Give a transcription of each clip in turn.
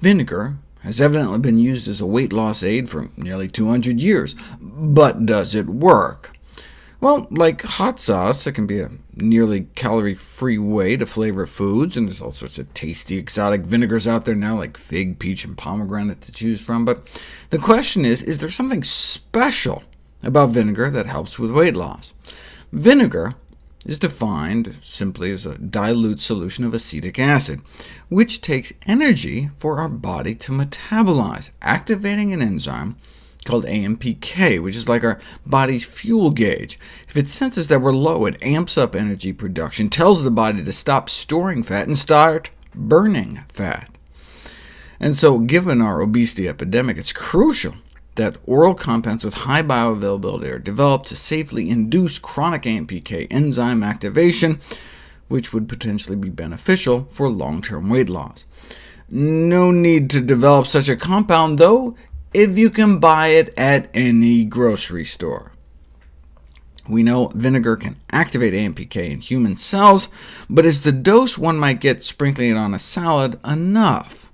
Vinegar has evidently been used as a weight loss aid for nearly 200 years. But does it work? Well, like hot sauce, it can be a nearly calorie-free way to flavor foods, and there's all sorts of tasty exotic vinegars out there now, like fig, peach, and pomegranate to choose from. But the question is there something special about vinegar that helps with weight loss? Vinegar is defined simply as a dilute solution of acetic acid, which takes energy for our body to metabolize, activating an enzyme called AMPK, which is like our body's fuel gauge. If it senses that we're low, it amps up energy production, tells the body to stop storing fat and start burning fat. And so, given our obesity epidemic, it's crucial that oral compounds with high bioavailability are developed to safely induce chronic AMPK enzyme activation, which would potentially be beneficial for long-term weight loss. No need to develop such a compound, though, if you can buy it at any grocery store. We know vinegar can activate AMPK in human cells, but is the dose one might get sprinkling it on a salad enough?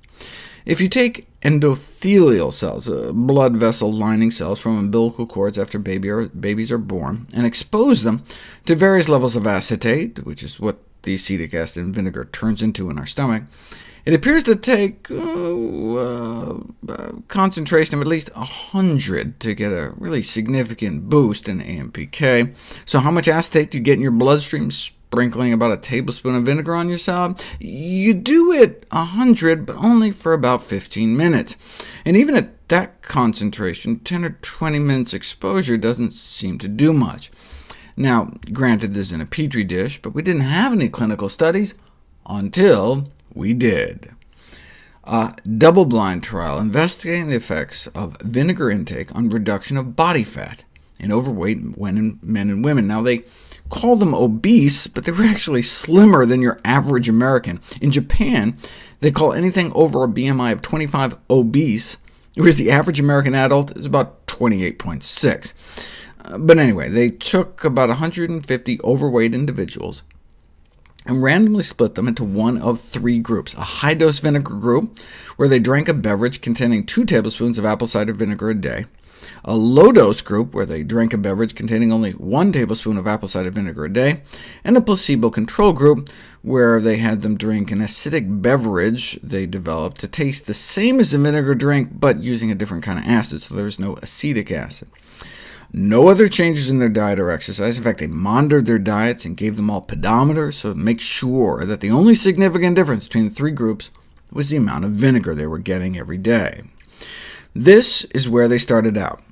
If you take endothelial cells, blood vessel lining cells from umbilical cords after babies are born, and expose them to various levels of acetate, which is what the acetic acid in vinegar turns into in our stomach, it appears to take concentration of at least 100 to get a really significant boost in AMPK. So how much acetate do you get in your bloodstream sprinkling about a tablespoon of vinegar on your salad? You do it 100, but only for about 15 minutes. And even at that concentration, 10 or 20 minutes exposure doesn't seem to do much. Now, granted, this is in a petri dish, but we didn't have any clinical studies until we did. A double-blind trial investigating the effects of vinegar intake on reduction of body fat in overweight men and women. Now, they call them obese, but they were actually slimmer than your average American. In Japan, they call anything over a BMI of 25 obese, whereas the average American adult is about 28.6. But anyway, they took about 150 overweight individuals and randomly split them into one of three groups: a high-dose vinegar group, where they drank a beverage containing 2 tablespoons of apple cider vinegar a day; a low-dose group, where they drank a beverage containing only 1 tablespoon of apple cider vinegar a day; and a placebo control group, where they had them drink an acidic beverage they developed to taste the same as a vinegar drink, but using a different kind of acid, so there was no acetic acid. No other changes in their diet or exercise. In fact, they monitored their diets and gave them all pedometers, so to make sure that the only significant difference between the three groups was the amount of vinegar they were getting every day. This is where they started out.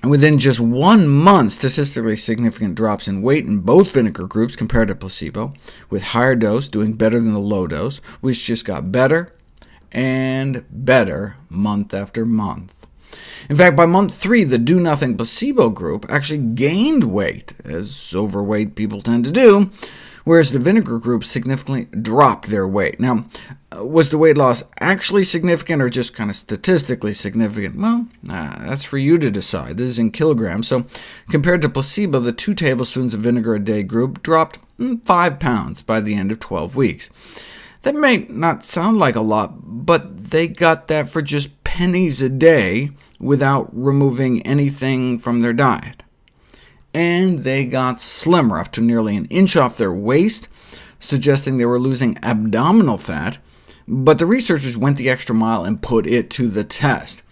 And within just 1 month, statistically significant drops in weight in both vinegar groups compared to placebo, with higher dose doing better than the low dose, which just got better and better month after month. In fact, by month 3, the do-nothing placebo group actually gained weight, as overweight people tend to do, whereas the vinegar group significantly dropped their weight. Now, was the weight loss actually significant or just kind of statistically significant? Well, that's for you to decide. This is in kilograms, so compared to placebo, the 2 tablespoons of vinegar a day group dropped 5 pounds by the end of 12 weeks. That may not sound like a lot, but they got that for just pennies a day without removing anything from their diet. And they got slimmer, up to nearly an inch off their waist, suggesting they were losing abdominal fat, but the researchers went the extra mile and put it to the test.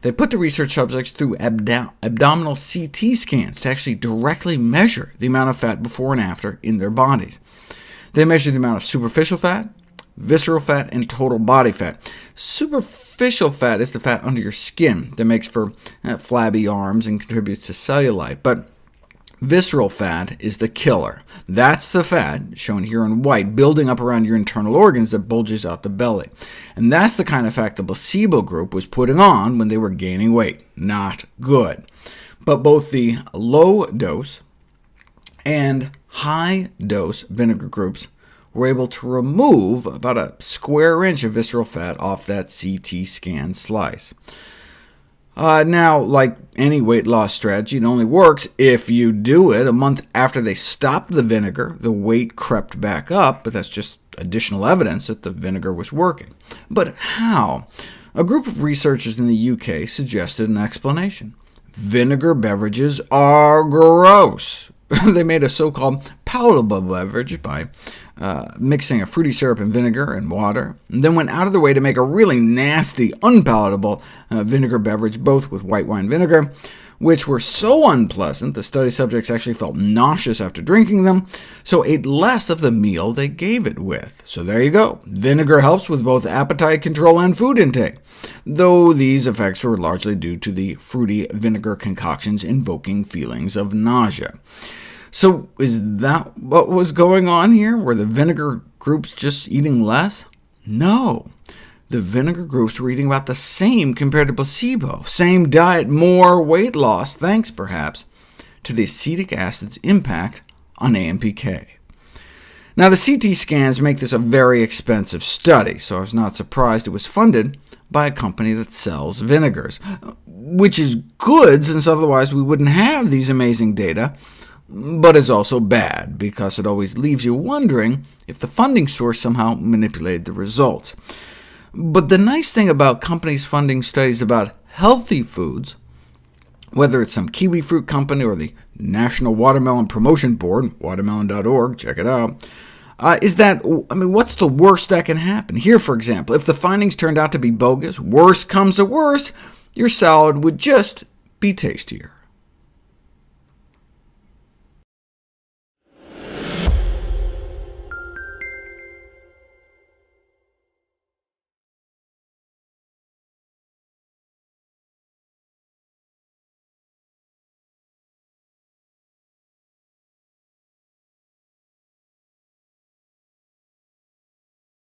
They put the research subjects through abdominal CT scans to actually directly measure the amount of fat before and after in their bodies. They measured the amount of superficial fat, visceral fat, and total body fat. Superficial fat is the fat under your skin that makes for flabby arms and contributes to cellulite, but visceral fat is the killer. That's the fat, shown here in white, building up around your internal organs that bulges out the belly. And that's the kind of fat the placebo group was putting on when they were gaining weight. Not good. But both the low-dose and high-dose vinegar groups were able to remove about a square inch of visceral fat off that CT scan slice. Now, like any weight loss strategy, it only works if you do it. A month after they stopped the vinegar, the weight crept back up, but that's just additional evidence that the vinegar was working. But how? A group of researchers in the UK suggested an explanation. Vinegar beverages are gross. They made a so-called palatable beverage by mixing a fruity syrup and vinegar and water, and then went out of their way to make a really nasty, unpalatable vinegar beverage, both with white wine vinegar, which were so unpleasant the study subjects actually felt nauseous after drinking them, so ate less of the meal they gave it with. So there you go. Vinegar helps with both appetite control and food intake, though these effects were largely due to the fruity vinegar concoctions invoking feelings of nausea. So is that what was going on here? Were the vinegar groups just eating less? No. The vinegar groups were eating about the same compared to placebo. Same diet, more weight loss, thanks perhaps to the acetic acid's impact on AMPK. Now, the CT scans make this a very expensive study, so I was not surprised it was funded by a company that sells vinegars, which is good, since otherwise we wouldn't have these amazing data, but is also bad, because it always leaves you wondering if the funding source somehow manipulated the results. But the nice thing about companies funding studies about healthy foods, whether it's some kiwi fruit company or the National Watermelon Promotion Board, watermelon.org, check it out, is that, what's the worst that can happen? Here, for example, if the findings turned out to be bogus, worst comes to worst, your salad would just be tastier.